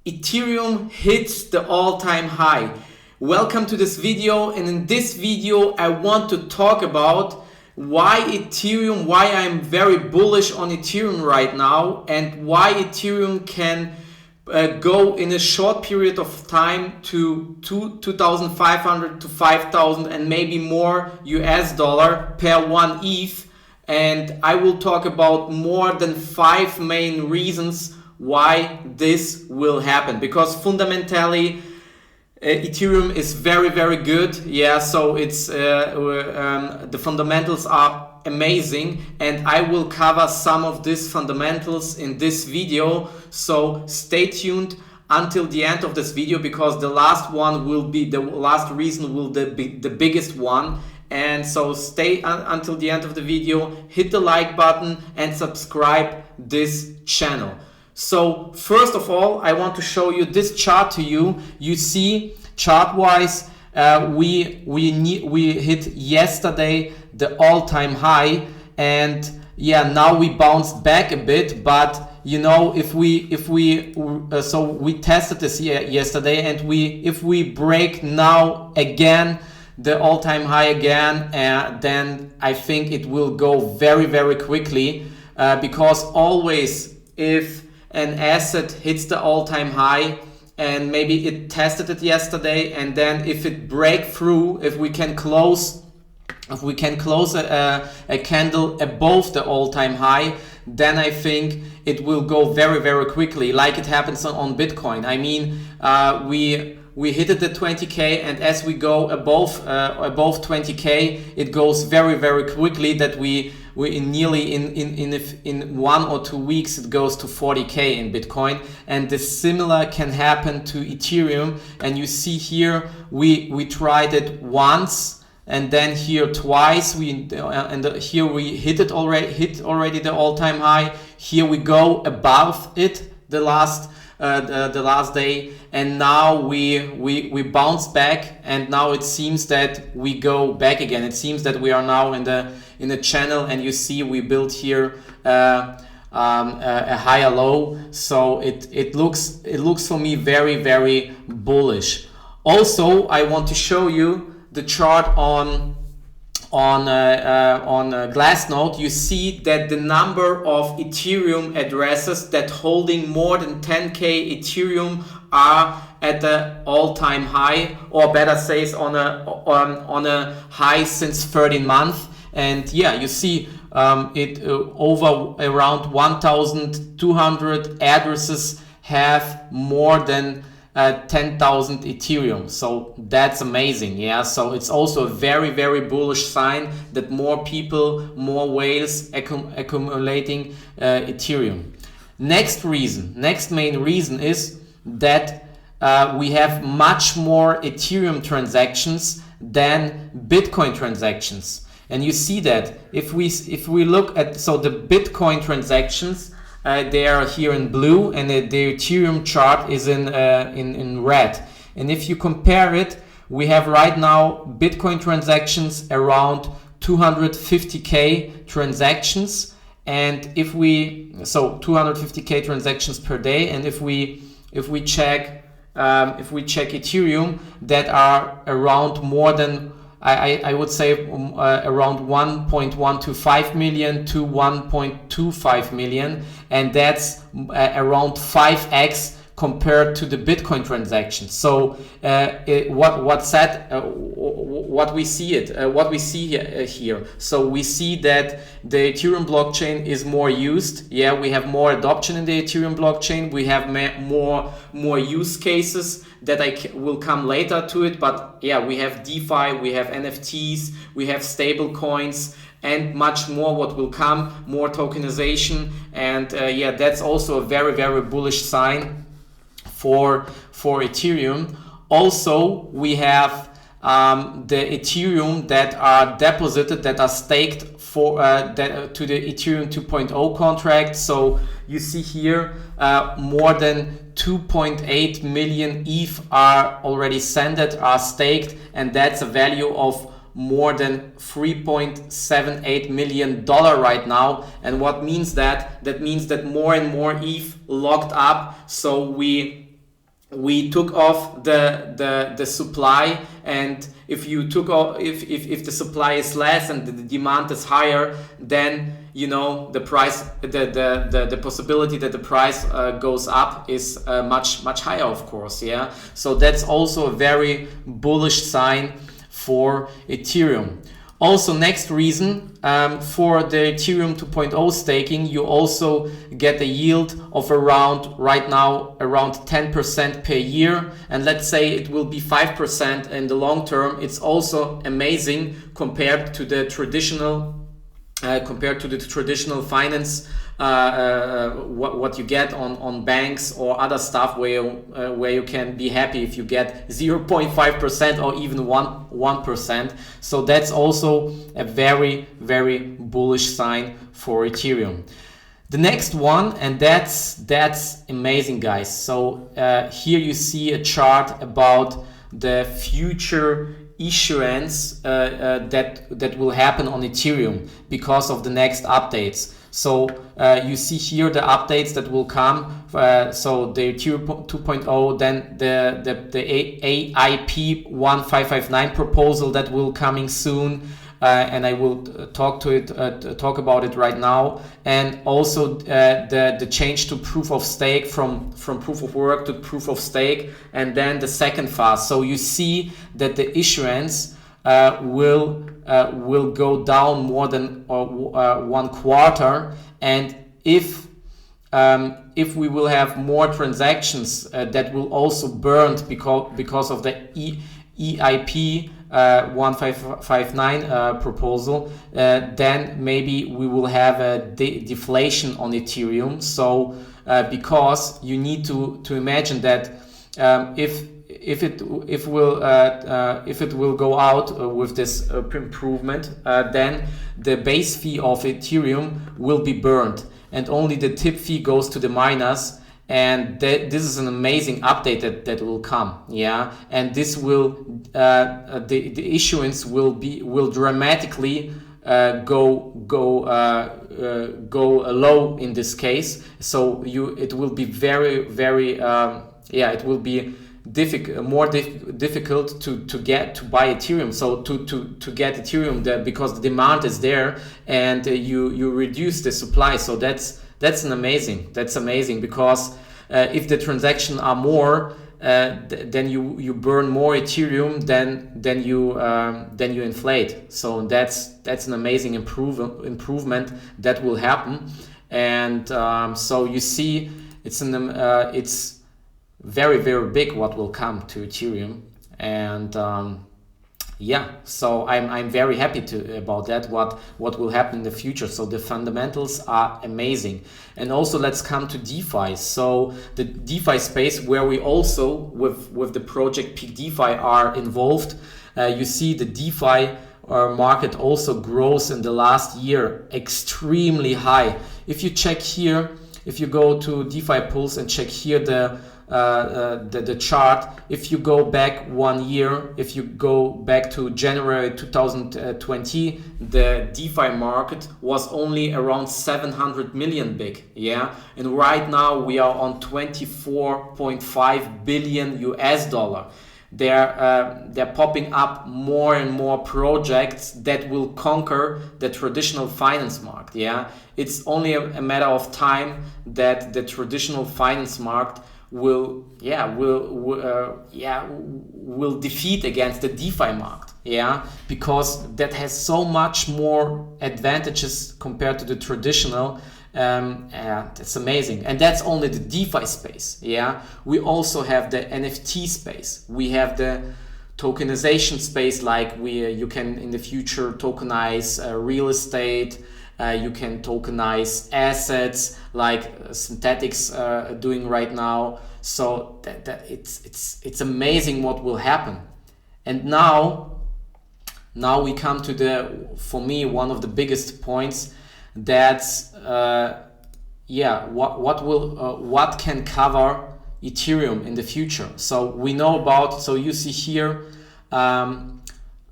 Ethereum hits the all-time high. Welcome to this video, and in this video I want to talk about why I'm very bullish on Ethereum right now, and why Ethereum can go in a short period of time to 2,500 to 5,000 and maybe more US dollar per one ETH. And I will talk about more than 5 main reasons why this will happen, because fundamentally Ethereum is very good. Yeah, so it's the fundamentals are amazing, and I will cover some of these fundamentals in this video, so stay tuned until the end of this video, because the last reason will be the biggest one. And so stay until the end of the video, hit the like button and subscribe this channel. So first of all, I want to show you this chart to you. You see, chart wise, we hit yesterday the all-time high, and yeah, now we bounced back a bit. But you know, so we tested this yesterday, and if we break now again the all-time high again, then I think it will go very quickly, because always if an asset hits the all-time high, and maybe it tested it yesterday, and then if it break through, if we can close a candle above the all-time high, then I think it will go very quickly, like it happens on Bitcoin. I mean, we hit it at 20k, and as we go above 20k, it goes very quickly, that we nearly in 1 or 2 weeks it goes to 40k in Bitcoin. And the similar can happen to Ethereum. And you see here, we tried it once, and then here twice, here we hit already the all-time high. Here we go above it the last day, and now we bounce back, and now it seems that we go back again. It seems that we are now in the channel, and you see we built here a higher low. So it looks for me very bullish. Also, I want to show you the chart on Glassnode. You see that the number of Ethereum addresses that holding more than 10k Ethereum are at the all-time high, or better says on a high since 13 months. And yeah, you see over around 1,200 addresses have more than 10,000 Ethereum. So that's amazing. Yeah, so it's also a very bullish sign that more people, more whales accumulating Ethereum. Next main reason is that we have much more Ethereum transactions than Bitcoin transactions. And you see that if we look at, so the Bitcoin transactions, they are here in blue, and the Ethereum chart is in red. And if you compare it, we have right now Bitcoin transactions around 250k transactions, and so 250k transactions per day. And if we check Ethereum, that are around more than, I would say around 1.125 million to 1.25 million, and that's around 5x compared to the Bitcoin transactions. So what we see here. So we see that the Ethereum blockchain is more used. Yeah, we have more adoption in the Ethereum blockchain. We have more use cases that will come later to it. But yeah, we have DeFi, we have NFTs, we have stable coins, and much more what will come, more tokenization. And yeah, that's also a very bullish sign for Ethereum. Also, we have the Ethereum that are deposited, that are staked to the Ethereum 2.0 contract. So you see here more than 2.8 million ETH are already are staked, and that's a value of more than $3.78 million right now. And what means that? That means that more and more ETH locked up. So we we took off the supply, and if you took off, if the supply is less and the demand is higher, then the price, the possibility that the price goes up is much higher, of course. Yeah, so that's also a very bullish sign for Ethereum. Also, next reason, for the Ethereum 2.0 staking, you also get a yield of right now around 10% per year, and let's say it will be 5% in the long term. It's also amazing compared to the traditional finance, what you get on banks or other stuff, where you can be happy if you get 0.5% or even 1%. So that's also a very, very bullish sign for Ethereum. The next one, and that's amazing, guys. So here you see a chart about the future issuance that will happen on Ethereum because of the next updates. So you see here the updates that will come. So the Ethereum 2.0, then the AIP 1559 proposal that will coming soon. And I will talk about it right now, and also the change to proof of stake from proof of work to proof of stake, and then the second phase. So you see that the issuance will go down more than 1/4, and if we will have more transactions that will also burn because of the EIP 1559 proposal, then maybe we will have a deflation on Ethereum. So because you need to imagine that if it will go out with this improvement, then the base fee of Ethereum will be burned, and only the tip fee goes to the miners. And this is an amazing update that will come. Yeah, and this will the issuance will dramatically go low in this case. So it will be very, very it will be more difficult to buy Ethereum. So to get Ethereum because the demand is there, and you reduce the supply. So that's amazing because if the transactions are more, then you burn more Ethereum than you inflate. So that's an amazing improvement that will happen. And so you see, it's very, very big what will come to Ethereum. And yeah, so I'm very happy about that, what will happen in the future. So the fundamentals are amazing. And also let's come to DeFi. So the DeFi space, where we also with the project Peak DeFi are involved. You see the DeFi market also grows in the last year extremely high. If you check here, if you go to DeFi Pulse and check here the chart, if you go back 1 year, if you go back to January 2020, the DeFi market was only around 700 million big. Yeah, and right now we are on 24.5 billion US dollar. They're popping up more and more projects that will conquer the traditional finance market. Yeah, it's only a matter of time that the traditional finance market will defeat against the DeFi market. Yeah, because that has so much more advantages compared to the traditional. That's amazing, and that's only the DeFi space. Yeah, we also have the NFT space. We have the tokenization space, like you can in the future tokenize real estate. You can tokenize assets like Synthetics doing right now. So that it's amazing what will happen. And now we come to for me, one of the biggest points. That's what can cover Ethereum in the future. So we know about. So you see here.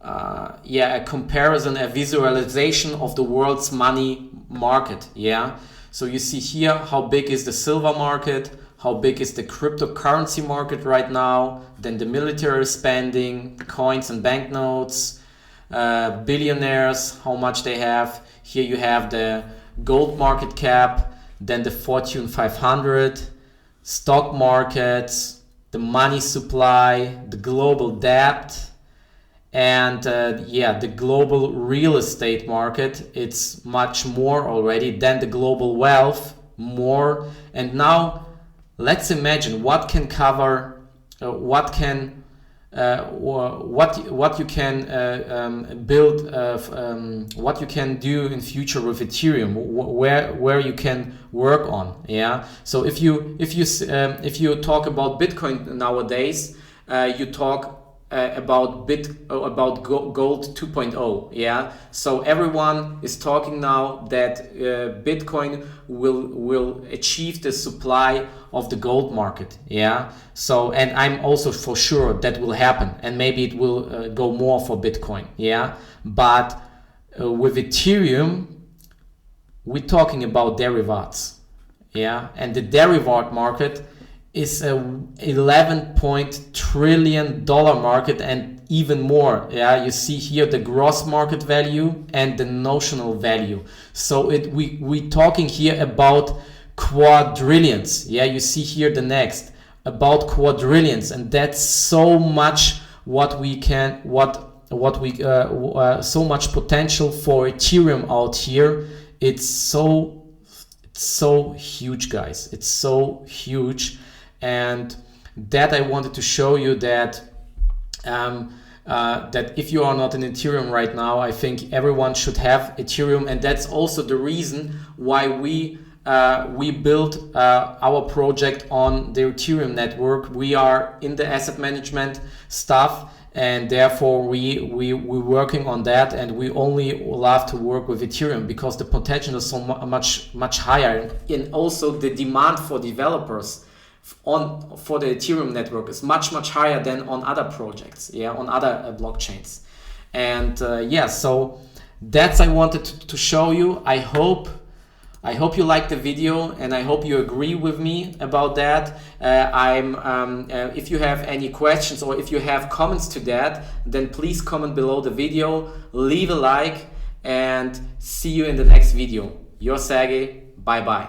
A comparison, a visualization of the world's money market. Yeah, so you see here how big is the silver market, how big is the cryptocurrency market right now, then the military spending, coins and banknotes, billionaires, how much they have. Here you have the gold market cap, then the Fortune 500, stock markets, the money supply, the global debt, and the global real estate market. It's much more already than the global wealth, more. And now let's imagine what can cover, what you can build, what you can do in future with Ethereum, where you can work on. Yeah. So if you talk about Bitcoin nowadays, you talk about gold 2.0. Yeah. So everyone is talking now that Bitcoin will achieve the supply of the gold market. Yeah. So, and I'm also for sure that will happen, and maybe it will go more for Bitcoin. Yeah. But with Ethereum, we're talking about derivatives. Yeah. And the derivative market is a $11 trillion market and even more. Yeah, you see here the gross market value and the notional value. So we talking here about quadrillions. Yeah, you see here the next about quadrillions, and that's so much what we can so much potential for Ethereum out here. It's so huge, guys. It's so huge. And that I wanted to show you that that if you are not in Ethereum right now, I think everyone should have Ethereum, and that's also the reason why we built our project on the Ethereum network. We are in the asset management stuff, and therefore we're working on that, and we only love to work with Ethereum because the potential is so much higher, and also the demand for developers for the Ethereum network is much higher than on other projects, on other blockchains. And so that's I wanted to show you. I hope you liked the video, and I hope you agree with me about that. If you have any questions or if you have comments to that, then please comment below the video, leave a like, and see you in the next video. Your Sergey, bye bye.